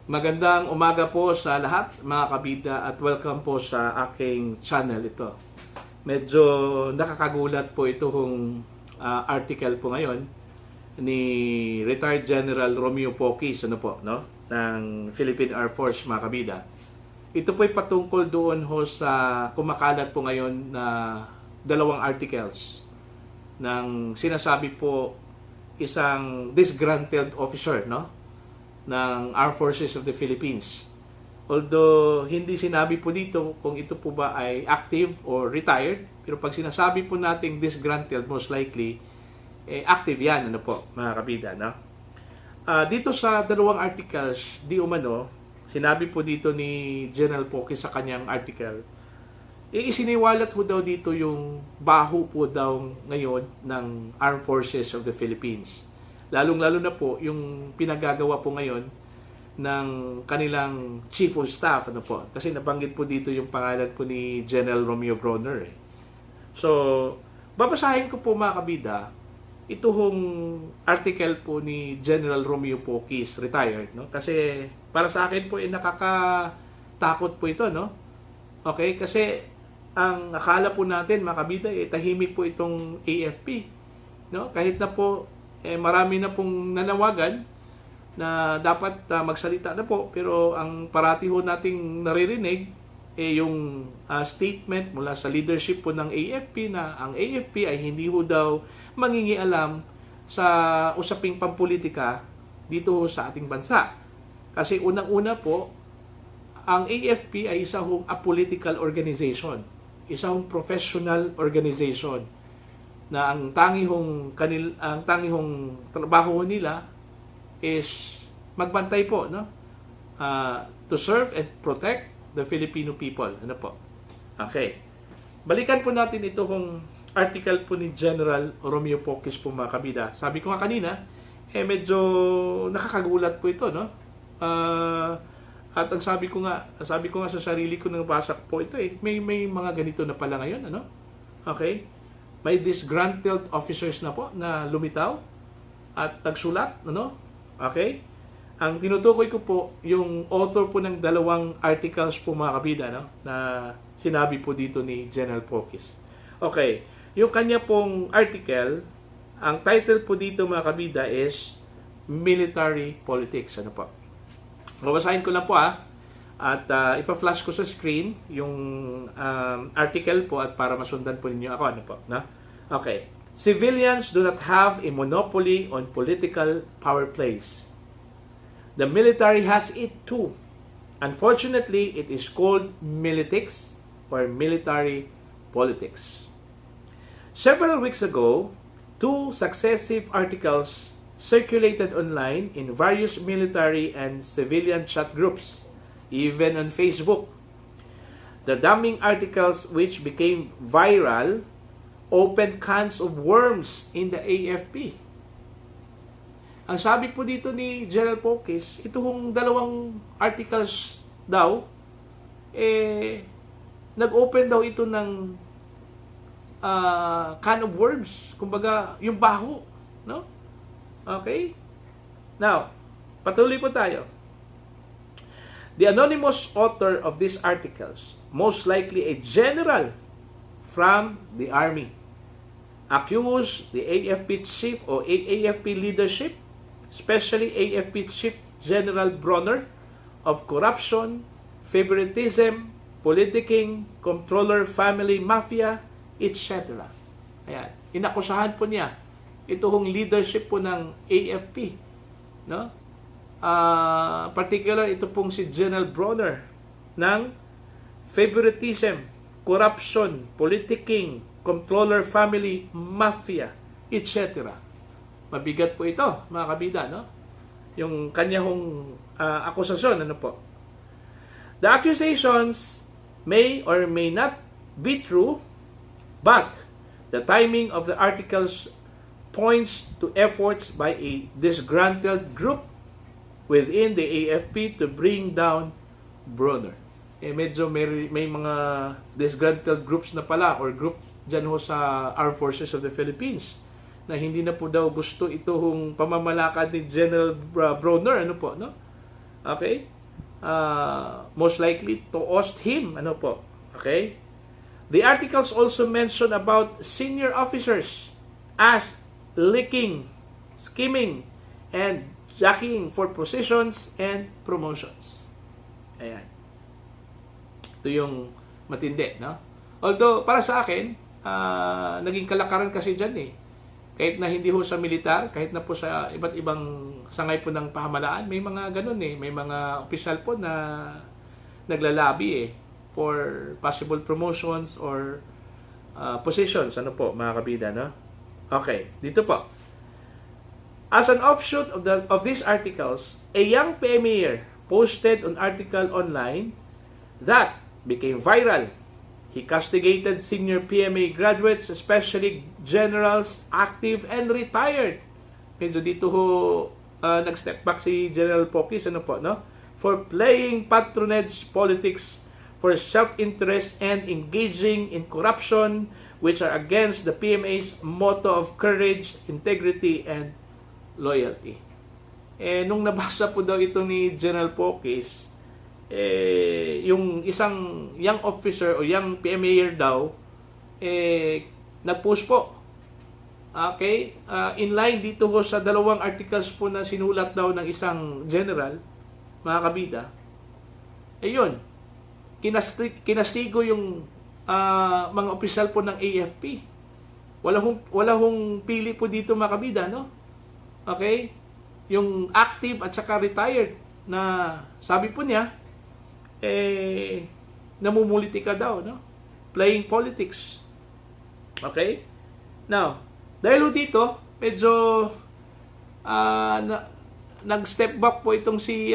Magandang umaga po sa lahat mga kabida at welcome po sa aking channel ito. Medyo nakakagulat po itong article po ngayon ni Retired General Romeo Poquis ng Philippine Air Force mga kabida. Ito po ay patungkol doon sa kumakalat po ngayon na dalawang articles ng sinasabi po isang disgruntled officer ng Armed Forces of the Philippines. Although hindi sinabi po dito kung ito po ba ay active or retired, pero pag sinasabi po nating disgruntled, most likely active yan mga kabida, dito sa dalawang articles, di umano sinabi po dito ni General Poquis sa kanyang article, isiniwalat po daw dito yung baho po daw ngayon ng Armed Forces of the Philippines. Lalong-lalo na po yung pinagagawa po ngayon ng kanilang Chief of Staff. Kasi nabanggit po dito yung pangalan po ni General Romeo Bronner. So, babasahin ko po mga kabida, itong article po ni General Romeo Poquis, retired. Kasi para sa akin po, nakakatakot po ito. Okay? Kasi ang akala po natin mga kabida, tahimik po itong AFP. Kahit na po, marami na pong nanawagan na dapat magsalita na po, pero ang parati ho nating naririnig yung statement mula sa leadership po ng AFP na ang AFP ay hindi ho daw mangingialam sa usaping pampolitika dito ho sa ating bansa. Kasi unang-una po, ang AFP ay isa hong apolitical organization, isa hong professional organization na ang tangihong trabaho nila is magbantay po, to serve and protect the Filipino people. Okay. Balikan po natin ito kung article po ni General Romeo Poquis po mga kabida. Sabi ko nga kanina, medyo nakakagulat po ito, at ang sabi ko nga sa sarili ko nang basa po ito, may mga ganito na pala ngayon, Okay? May disgruntled officers na po na lumitaw at nagsulat, Okay? Ang tinutukoy ko po yung author po ng dalawang articles po mga kabida, na sinabi po dito ni General Poquis. Okay, yung kanya pong article, ang title po dito mga kabida is Military Politics. Babasahin ko lang po at ipa-flash ko sa screen yung article po at para masundan po ninyo ako. Okay. Civilians do not have a monopoly on political power plays. The military has it too. Unfortunately, it is called militics or military politics. Several weeks ago, two successive articles circulated online in various military and civilian chat groups, even on Facebook. The damning articles, which became viral, opened cans of worms in the AFP. Ang sabi po dito ni General Poquis, itong dalawang articles daw, nag-open daw ito ng can of worms. Kumbaga, yung baho. Okay? Now, patuloy po tayo. The anonymous author of these articles, most likely a general from the Army, accused the AFP chief or AFP leadership, especially AFP Chief General Bronner, of corruption, favoritism, politicking, controller family mafia, etc. Ayan. Inakusahan po niya itong leadership po ng AFP. Particular ito pong si General Bronner ng favoritism, corruption, politicking, controller family mafia, etc. Mabigat po ito, mga kabida, yung kanyang akusasyon, The accusations may or may not be true, but the timing of the articles points to efforts by a disgruntled group within the AFP to bring down Bronner. Medyo may mga disgruntled groups na pala or group dyan sa Armed Forces of the Philippines na hindi na po daw gusto itong pamamalakad ni General Bronner, Okay? most likely to oust him. Ano po? Okay? The articles also mention about senior officers as leaking, skimming, and jockeying for positions and promotions. Ayan. Ito yung matindi, no? Although, para sa akin, naging kalakaran kasi dyan eh. Kahit na hindi ho sa militar, kahit na po sa iba't ibang sangay po ng pamahalaan, may mga ganun eh. May mga opisyal po na naglalabi eh for possible promotions or positions. Ano po, mga kabida, no? Okay, dito po. As an offshoot of these articles, a young PMAer posted an article online that became viral. He castigated senior PMA graduates, especially generals, active and retired. Medyo dito ho nag-step back si General Pokis, ano po, no? For playing patronage politics for self-interest and engaging in corruption, which are against the PMA's motto of courage, integrity, and loyalty. Nung nabasa po daw ito ni General Pokis, yung isang young officer o young PMAer daw, nag-post po. Okay? In line dito ho sa dalawang articles po na sinulat daw ng isang general, mga kabida. Yun. Kinastigo yung mga opisyal po ng AFP. Wala hong pili po dito, mga kabida, no? Okay? Yung active at saka retired na sabi po niya, namumulitika daw, no? Playing politics. Okay? Now, dahil dito, medyo nag-step back po itong si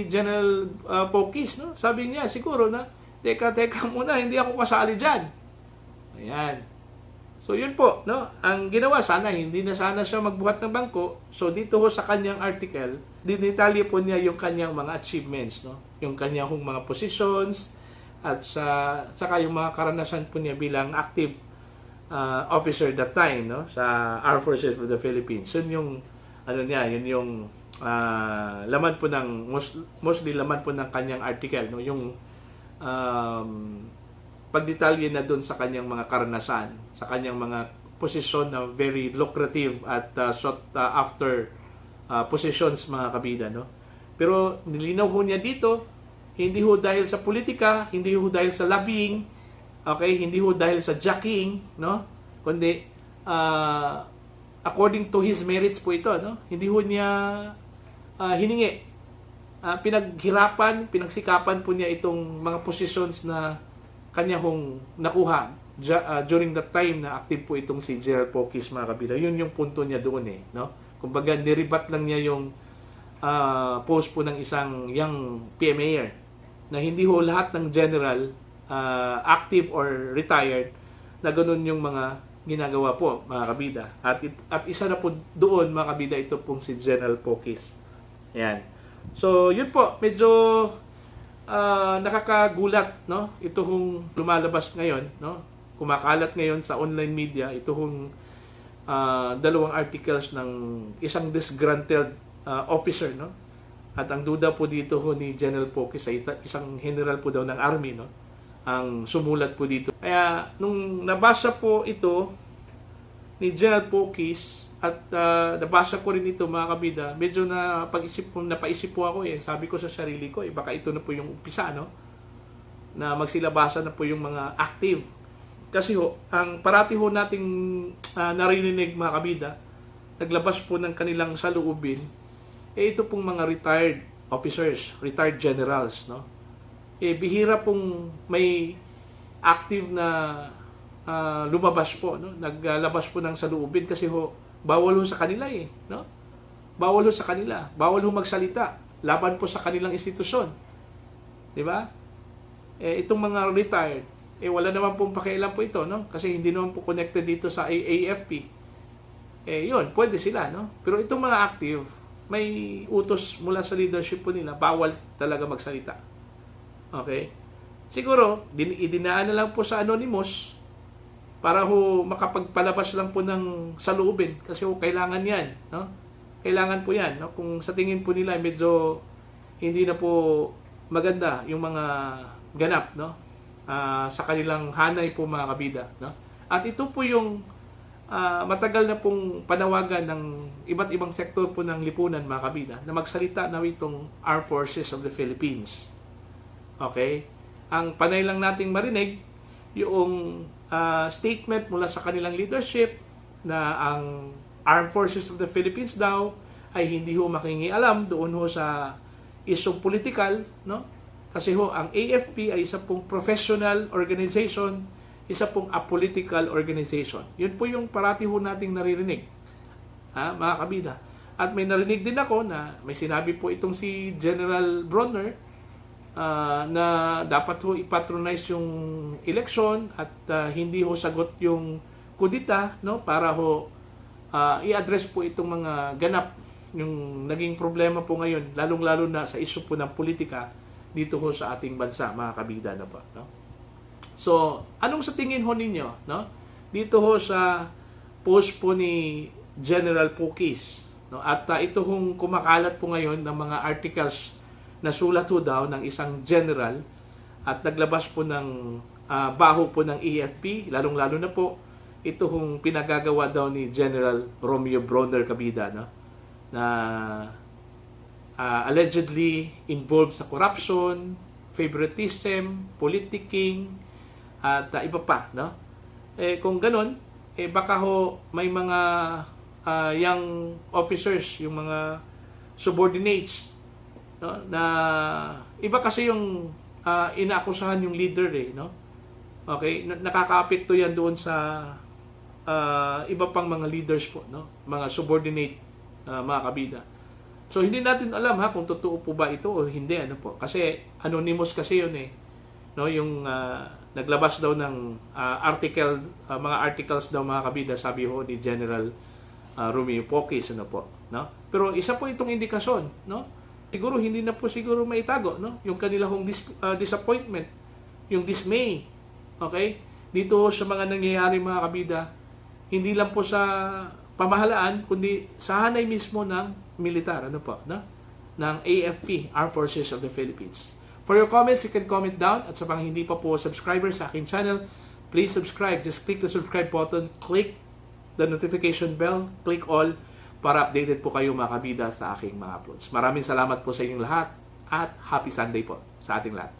General Pokis, no? Sabi niya siguro na teka muna, hindi ako kasali diyan. Ayan. So yun po, no? Ang ginawa sana hindi na sana siya magbuhat ng bangko. So dito ho sa kanyang article, dinitalye po niya yung kanyang mga achievements, no? Yung kanyang mga positions at saka yung mga karanasan po niya bilang active officer that time, no? Sa Armed Forces of the Philippines. Yun yung yun yung laman po ng mostly laman po ng kanyang article, no? Yung pagdetalye na doon sa kanyang mga karanasan, sa kanyang mga posisyon na very lucrative at sought after positions, mga kabida, no? Pero nilinaw ho niya dito, hindi ho dahil sa politika, hindi ho dahil sa lobbying, okay, hindi ho dahil sa jockeying, no? Kundi according to his merits po ito, no? Hindi ho niya hiningi. Pinagsikapan po niya itong mga positions na kanya hong nakuha during that time na active po itong si General Pokis, mga kabila. Yun yung punto niya doon eh, no? Kumbaga, niribat lang niya yung post po ng isang young PMAer na hindi ho lahat ng general active or retired na ganun yung mga ginagawa po, mga kabida. At isa na po doon, mga kabida, ito pong si General Pokis. Ayan. So, yun po, medyo nakakagulat, no? Ito hong lumalabas ngayon, no? Kumakalat ngayon sa online media, ito hong dalawang articles ng isang disgruntled officer, no? At ang duda po dito ho ni General Pokis ay isang general po daw ng army, no? Ang sumulat po dito. Kaya nung nabasa po ito ni General Pokis at nabasa ko rin ito, mga kabida, medyo napaisip po ako eh. Sabi ko sa sarili ko, baka ito na po yung umpisa, no? Na magsilabasa na po yung mga active. Kasi ho, ang parati ho nating narinig, mga kabida, naglabas po ng kanilang saloobin, ito pong mga retired officers, retired generals, no? Bihira pong may active na lumabas po, no? Naglabas po ng saloobin kasi ho, bawal ho sa kanila eh, no? Bawal ho sa kanila, bawal ho magsalita laban po sa kanilang institusyon. 'Di ba? Itong mga retired, wala naman pong pakialam po ito, no? Kasi hindi naman po connected dito sa AFP. Yun, pwede sila, no? Pero itong mga active, may utos mula sa leadership po nila, bawal talaga magsalita. Okay? Siguro, idinaan na lang po sa anonymous para ho makapagpalabas lang po ng saloobin kasi ho kailangan yan, no? Kailangan po yan, no? Kung sa tingin po nila medyo hindi na po maganda yung mga ganap, no? Sa kanilang hanay po, mga kabida, no? At ito po yung matagal na pong panawagan ng iba't ibang sektor po ng lipunan, mga kabida, na magsalita na itong Armed Forces of the Philippines. Okay? Ang panay lang nating marinig yung statement mula sa kanilang leadership na ang Armed Forces of the Philippines daw ay hindi ho makingialam doon ho sa isyong politikal, no? Kasi ho, ang AFP ay isa pong professional organization, isa pong apolitical organization. Yun po yung parati ho nating naririnig, mga kabida. At may narinig din ako na may sinabi po itong si General Bronner na dapat ho ipatronize yung election at hindi ho sagot yung kudita, no, para ho i-address po itong mga ganap, yung naging problema po ngayon, lalong-lalo na sa issue po ng politika dito ho sa ating bansa, mga kabida na po, no? So, anong sa tingin ho ninyo, no? Dito ho sa post po ni General Pukis, no? At ito hong kumakalat po ngayon ng mga articles na sulat ho daw ng isang general at naglabas po ng baho po ng AFP, lalong-lalo na po ito hong pinagagawa daw ni General Romeo Bronner, kabida, no? Na allegedly involved sa corruption, favoritism, politicking, at iba pa, no? Kung ganun, baka ho may mga young officers, yung mga subordinates, no, na iba kasi yung inaakusahan yung leader, no? Okay, nakakaapekto yan doon sa iba pang mga leaders po, no? Mga subordinate, mga kabida. So hindi natin alam kung totoo po ba ito o hindi, ano po. Kasi anonymous kasi yun, no, yung naglabas daw ng article, mga articles daw, mga kabida, sabi ho ni General Romeo Pukis, ano po, no? Pero isa po itong indikasyon, no? Siguro hindi na po siguro maitago, no, yung kanilang disappointment, yung dismay, okay, dito sa mga nangyayari, mga kabida, hindi lang po sa pamahalaan kundi sa hanay mismo ng militar, ano po, no, ng AFP, Armed Forces of the Philippines. For your comments, you can comment down. At sa mga hindi pa po subscriber sa aking channel, please subscribe. Just click the subscribe button, click the notification bell, click all para updated po kayo, mga kabida, sa aking mga uploads. Maraming salamat po sa inyong lahat at happy Sunday po sa ating lahat.